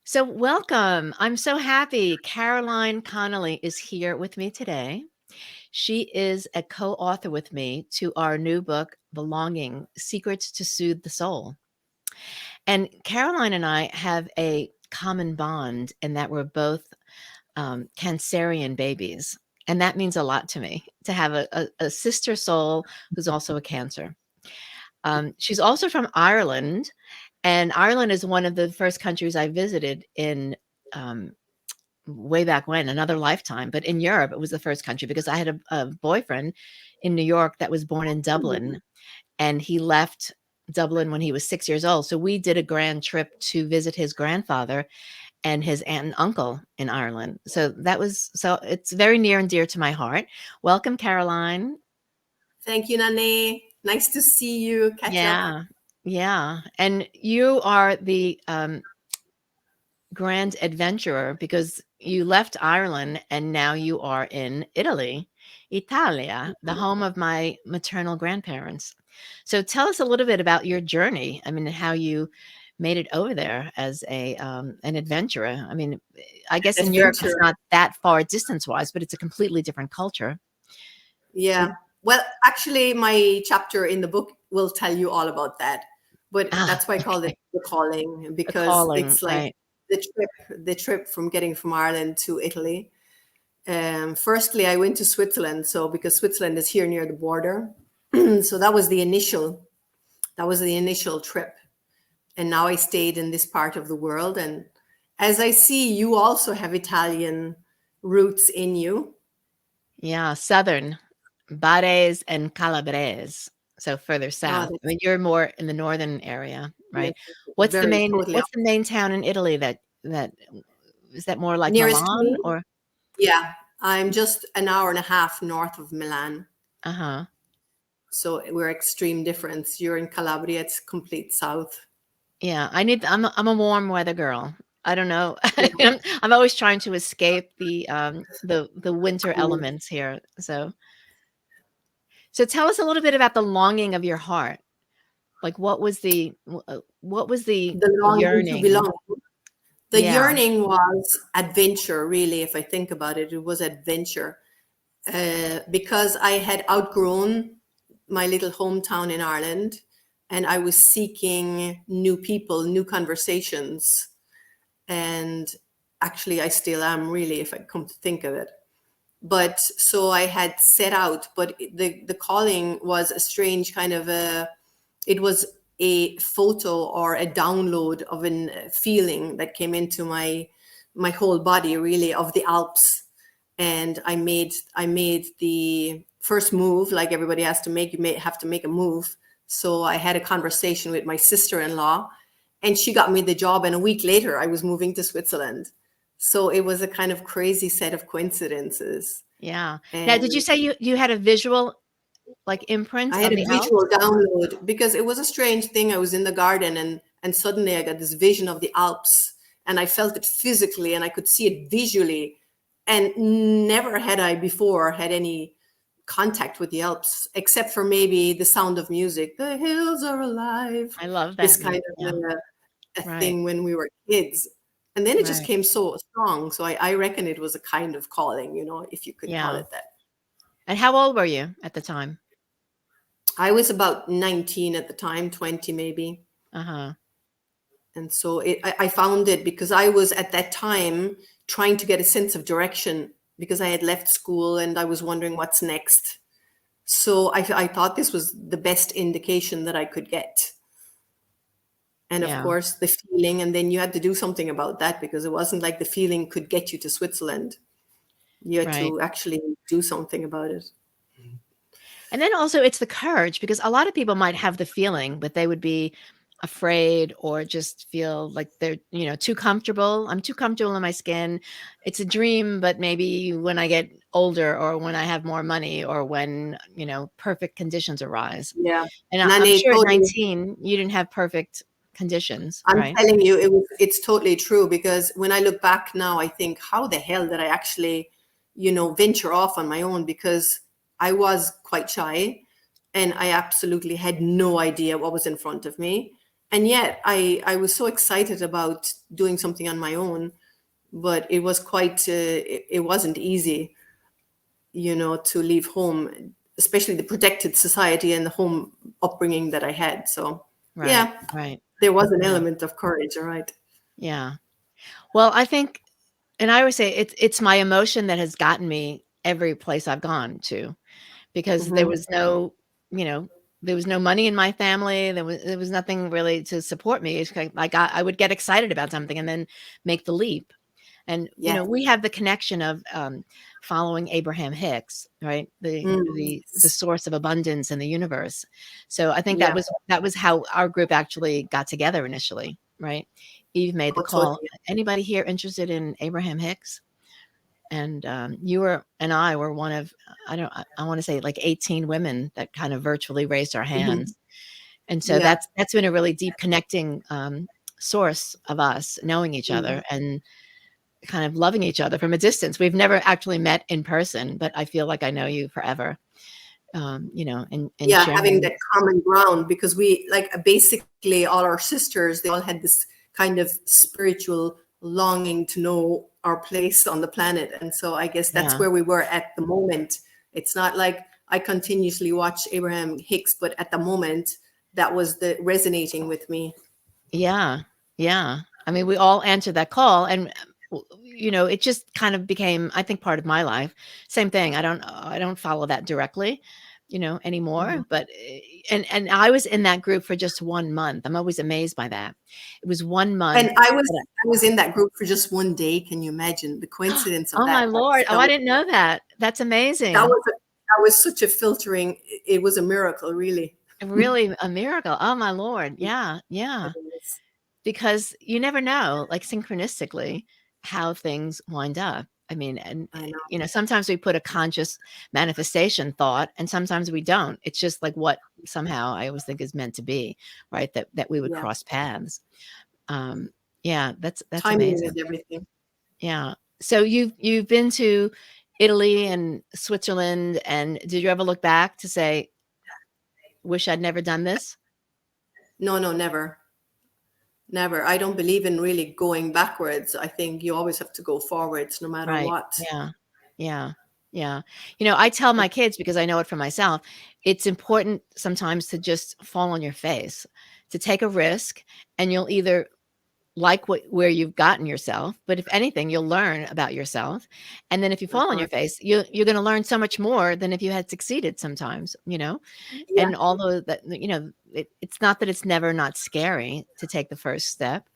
So, welcome. I'm so happy. Caroline Connolly is here with me today. She is a co author with me to our new book, Belonging Secrets to Soothe the Soul. And Caroline and I have a common bond in that we're both Cancerian babies. And that means a lot to me to have a sister soul who's also a Cancer. She's also from Ireland, and Ireland is one of the first countries I visited in um, way back when, another lifetime. But in Europe, it was the first country because I had a boyfriend in New York that was born in Dublin, and he left Dublin when he was 6 years old. So we did a grand trip to visit his grandfather and his aunt and uncle in Ireland. So it's very near and dear to my heart. Welcome, Caroline. Thank you, Nané. Nice to see you, catch up. Yeah. Yeah. And you are the grand adventurer because you left Ireland and now you are in Italy, Italia, the home of my maternal grandparents. So tell us a little bit about your journey. I mean, how you made it over there as an adventurer. I mean, I guess in Europe it's Adventure. not that far distance wise, but it's a completely different culture. Yeah. Well, actually, my chapter in the book will tell you all about that. But that's why I call it Okay. the calling, A because calling, it's like right? the trip from getting from Ireland to Italy. Firstly, I went to Switzerland, so because Switzerland is here near the border, so that was the initial trip, and now I stayed in this part of the world. And as I see, you also have Italian roots in you. Yeah, southern. Bares and Calabrese, so further Oh, south. I that's mean, you're more in the northern area, yes, right? What's the very main totally what's the main town in Italy that is that more like nearest to Milan me. or Yeah, I'm just an hour and a half north of Milan. uh-huh. So we're extreme difference. You're in Calabria, it's complete south. Yeah, I'm a warm weather girl. I don't know. Yeah, I'm always trying to escape the winter cold. elements here. So tell us a little bit about the longing of your heart. Like what was the The longing to yearning? belong. The Yeah. yearning was adventure, really, if I think about it. It was adventure. Because I had outgrown my little hometown in Ireland, and I was seeking new people, new conversations. And actually, I still am, really, if I come to think of it. But so I had set out, but the calling was a strange kind of it was a photo or a download of a feeling that came into my whole body, really, of the Alps. And I made the first move, like everybody has to make. You may have to make a move. So I had a conversation with my sister-in-law, and she got me the job. And a week later, I was moving to Switzerland. So it was a kind of crazy set of coincidences. Yeah. Now, And did you say you had a visual, like, imprint I had of a the Alps? visual download because it was a strange thing. I was in the garden, and suddenly I got this vision of the Alps, and I felt it physically and I could see it visually. And never had I before had any contact with the Alps, except for maybe the sound of music. The hills are alive. I love This that kind music, of yeah. a Right, thing when we were kids. And then it just right. came so strong. So I reckon it was a kind of calling, if you could call Yeah. it that. And how old were you at the time? I was about 19 at the time, 20 maybe. Uh-huh. And so I found it because I was at that time trying to get a sense of direction because I had left school and I was wondering what's next. So I thought this was the best indication that I could get. And of Yeah, course, the feeling, and then you had to do something about that because it wasn't like the feeling could get you to Switzerland. You had right. to actually do something about it. And then also it's the courage because a lot of people might have the feeling, but they would be afraid or just feel like they're, too comfortable. I'm too comfortable in my skin. It's a dream, but maybe when I get older or when I have more money or when, perfect conditions arise. Yeah. And I'm Nane, sure at totally. 19, you didn't have perfect conditions, I'm right? telling you, it's totally true because when I look back now, I think, how the hell did I actually, venture off on my own? Because I was quite shy and I absolutely had no idea what was in front of me. and yet I was so excited about doing something on my own, but it was quite it wasn't easy, to leave home, especially the protected society and the home upbringing that I had. So Right, yeah, right. there was an Yeah, element of courage, all right. yeah. Well, I think and I always say it's my emotion that has gotten me every place I've gone to, because there Hmm. was no, you know, there was no money in my family, there was nothing really to support me. It's like I would get excited about something and then make the leap. And, Yes. we have the connection of, following Abraham Hicks, right? The Yes. source of abundance in the universe. So I think that Yeah. was how our group actually got together initially, right? Eve made the Oh, call. totally. "Anybody here interested in Abraham Hicks?" And, you were and I were one of, I wanna say, like, 18 women that kind of virtually raised our Hmm. hands. And so Yeah. that's been a really deep connecting, source of us knowing each Mm. other and kind of loving each other from a distance. We've never actually met in person, but I feel like I know you forever, and Yeah, having sharing. that common ground, because we like basically all our sisters, they all had this kind of spiritual longing to know our place on the planet. And so I guess that's Yeah. where we were at the moment. It's not like I continuously watch Abraham Hicks, but at the moment that was the resonating with me. Yeah. Yeah. I mean, we all answered that call and, it just kind of became, I think, part of my life. Same thing. I don't follow that directly, Mhm. anymore, but, and I was in that group for just 1 month. I'm always amazed by that. It was 1 And month. I was in that group for just one day. Can you imagine the coincidence of Oh my that? lord. Oh, That I was didn't know that. That's that amazing. was a, that was such a filtering. It was a miracle, really. Really a miracle. Oh my lord. Yeah, yeah. It was. Because you never know, like, synchronistically, how things wind up. I mean, and, I know. sometimes we put a conscious manifestation thought, and sometimes we don't. It's just like what somehow I always think is meant to be, right? That we would Yeah. cross paths. Um, yeah, that's Timing is amazing. everything. Yeah. So you've been to Italy and Switzerland, and did you ever look back to say, "Wish I'd never done this?" No, no, never. Never. I don't believe in really going backwards. I think you always have to go forwards no matter Right. what. Yeah. Yeah. Yeah. I tell my kids because I know it for myself, it's important sometimes to just fall on your face, to take a risk, and you'll either like where you've gotten yourself, but if anything, you'll learn about yourself. And then if you fall on Uh-huh. your face, you're going to learn so much more than if you had succeeded sometimes, Yeah. and although that, it's not that it's never not scary to take the first step.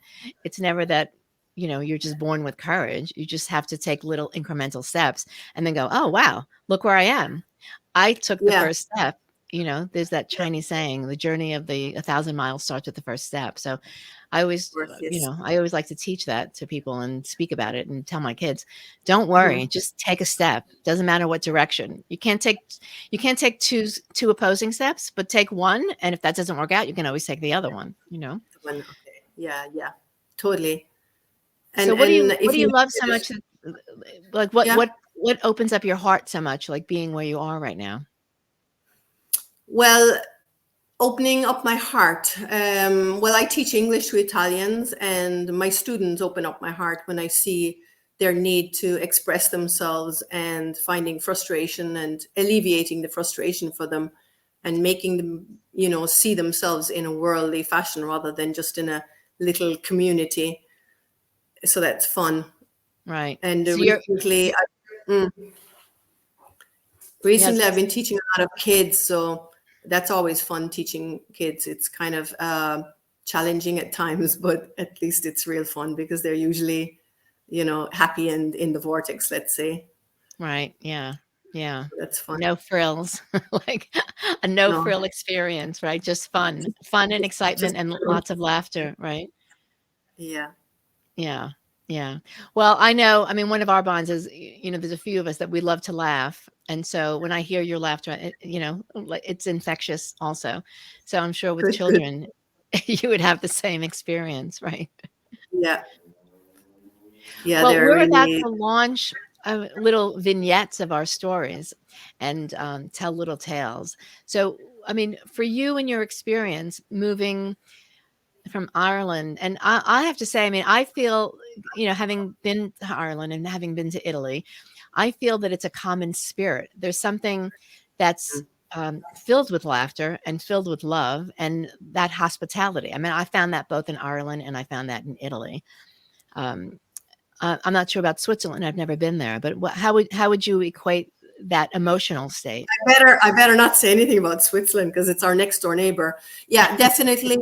It's never that, you're just born with courage. You just have to take little incremental steps and then go, oh, wow, look where I am. I took the Yeah. first step. There's that Chinese saying, the journey of the 1,000 miles starts with the first step. So Of course. Yes. I always like to teach that to people and speak about it and tell my kids, don't Hmm. worry, just take a step. Doesn't matter what direction. You can't take two opposing steps, but take one. And if that doesn't work out, you can always take the other one. Okay. Yeah. Yeah. Totally. So what do And you what if do you you love look so at it, much? Like what yeah. what what opens up your heart so much, like being where you are right now? Well, opening up my heart. Well, I teach English to Italians, and my students open up my heart when I see their need to express themselves and finding frustration and alleviating the frustration for them and making them, see themselves in a worldly fashion rather than just in a little community. So that's fun. Right. And So you're recently, mm, yes, recently I've been teaching a lot of kids, so that's always fun teaching kids. It's kind of challenging at times, but at least it's real fun because they're usually, happy and in the vortex, let's say. right. Yeah. Yeah. That's fun. No frills, like a no No, frill experience, right? Just fun and just excitement and lots of laughter, right? yeah. Yeah. Yeah. Well, I know, I mean, one of our bonds is, there's a few of us that we love to laugh. And so when I hear your laughter, like it's infectious also. So I'm sure with Good, good. children, you would have the same experience, right? Yeah, yeah. Well, They're we're about really to launch little vignettes of our stories and tell little tales. So, I mean, for you and your experience moving from Ireland, and I have to say, I mean, I feel, having been to Ireland and having been to Italy, I feel that it's a common spirit. There's something that's filled with laughter and filled with love and that hospitality. I mean, I found that both in Ireland and I found that in Italy. Um, I'm not sure about Switzerland. I've never been there, but how would you equate that emotional state? I better not say anything about Switzerland because it's our next door neighbor. Yeah, definitely.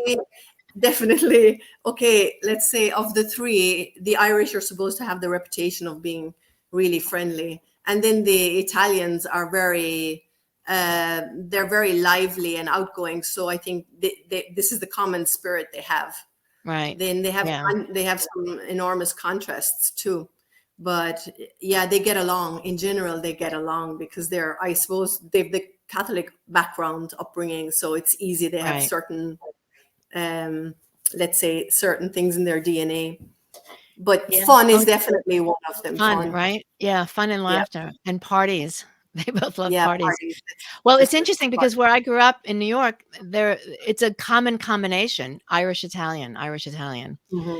Okay, let's say of the three, the Irish are supposed to have the reputation of being really friendly, and then the Italians are they're very lively and outgoing. So I think this is the common spirit they have. Right. Then Yeah. they have some enormous contrasts too. But yeah, they get along. In general, they get along because I suppose, they've the Catholic background upbringing, so it's easy. They have Right. certain, let's say, certain things in their DNA. But Yeah. fun Oh, is definitely one of them. fun, Fun, right? Yeah, fun and yeah, laughter and parties. They both love yeah, parties. parties. Well, it's Especially interesting because parties. where I grew up in New York, it's a common combination, Irish Italian, Irish Italian. Mhm.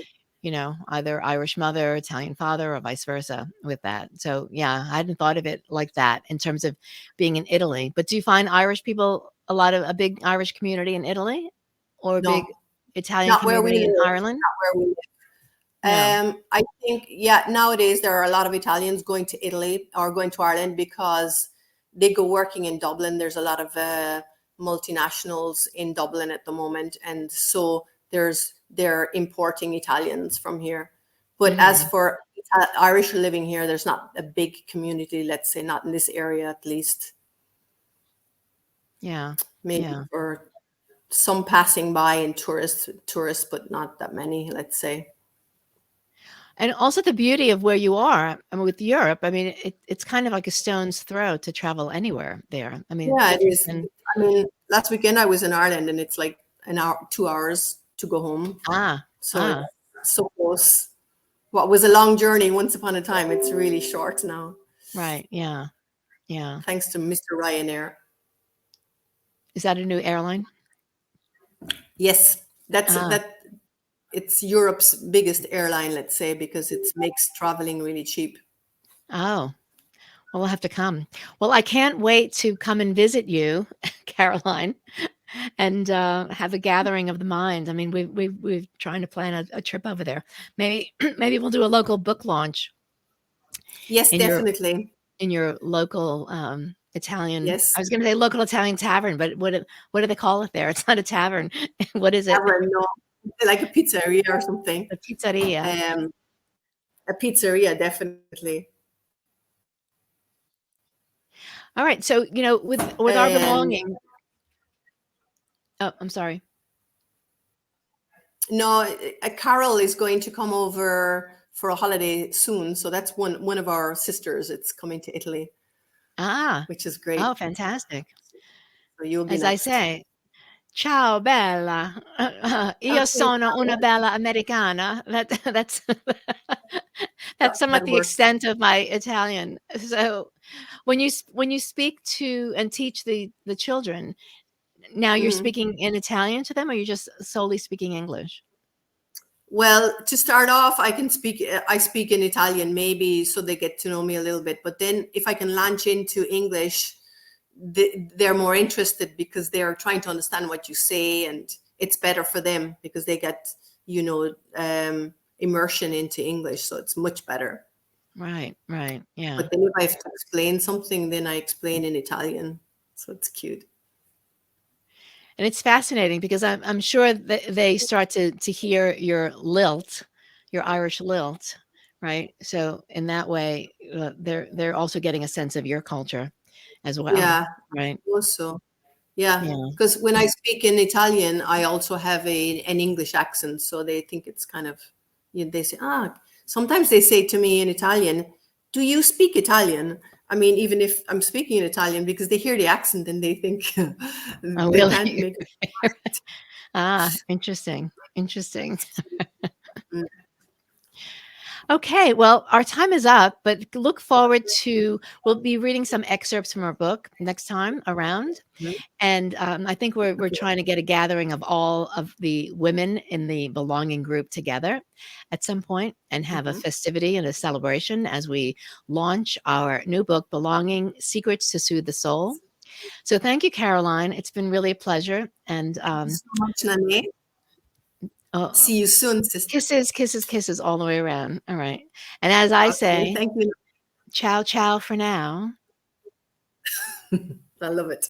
Either Irish mother, Italian father, or vice versa with that. So yeah, I hadn't thought of it like that in terms of being in Italy. But do you find Irish people a big Irish community in Italy or a big No, Italian not where we community in live. Ireland? Not where we live. Yeah. I think, yeah, nowadays there are a lot of Italians going to Italy or going to Ireland because they go working in Dublin. There's a lot of multinationals in Dublin at the moment, and so they're importing Italians from here. But as Mhm. for Irish living here, there's not a big community. Let's say not in this area, at least. Yeah. Maybe Yeah. for some passing by and tourists, but not that many. Let's say. And also the beauty of where you are, I mean, with Europe, I mean, it's kind of like a stone's throw to travel anywhere there. I mean, Yeah, it different is. than I mean, last weekend I was in Ireland and it's like an hour, 2 hours to go home. ah, So ah, it's so close. What was a long journey once upon a time, it's really short now, right. Yeah. Yeah. thanks to Mr. Ryanair. Is that a new airline? Yes, Ah, it's Europe's biggest airline, let's say, because it makes traveling really cheap. oh, well, we'll have to come. Well, I can't wait to come and visit you, Caroline, and have a gathering of the mind. I mean, we're trying to plan a trip over there. Maybe maybe we'll do a local book launch Yes, in your definitely. in your local Italian. I Yes. was going to say local Italian tavern, but what do they call it there? It's not a tavern. What is it? Never know. Like a pizzeria or something. A pizzeria. Um, a pizzeria, definitely. All right. So with our And belonging. Oh, I'm sorry. no, Carol is going to come over for a holiday soon. So that's one of our sisters. It's coming to Italy, Ah, which is great. oh, fantastic. So you'll be As I next. say, ciao bella. Io Okay, sono una bella americana. That's that, that's somewhat that the works. extent of my Italian. So when you speak to and teach the children, now you're Mhm. speaking in Italian to them, or you're just solely speaking English? Well, to start off, I speak in Italian, maybe so they get to know me a little bit. But then if I can launch into English, they're more interested because they're trying to understand what you say, and it's better for them because they get, immersion into English. So it's much better. Right, right, yeah. But then if I have to explain something, then I explain in Italian. So it's cute. And it's fascinating because I'm sure that they start to hear your lilt, your Irish lilt, right? So in that way, they're also getting a sense of your culture as well, Yeah, right? also. Yeah, Yeah. because when I speak in Italian, I also have an English accent. So they think it's kind of, they say, sometimes they say to me in Italian, do you speak Italian? I mean, even if I'm speaking in Italian, because they hear the accent and they think Oh, they can't really? make it. Ah, interesting, interesting. Mm. Okay, well, our time is up, but look forward to we'll be reading some excerpts from our book next time around. Mhm. And, I think we're Okay. trying to get a gathering of all of the women in the belonging group together at some point and have a Mhm. festivity and a celebration as we launch our new book, Belonging: Secrets to Soothe the Soul. So thank you, Caroline. It's been really a pleasure, and, Thank you so much, Nané. oh, See you soon, sister. kisses, kisses, kisses all the way around. All right. And as I Okay, say, thank you. ciao, ciao for now. I love it.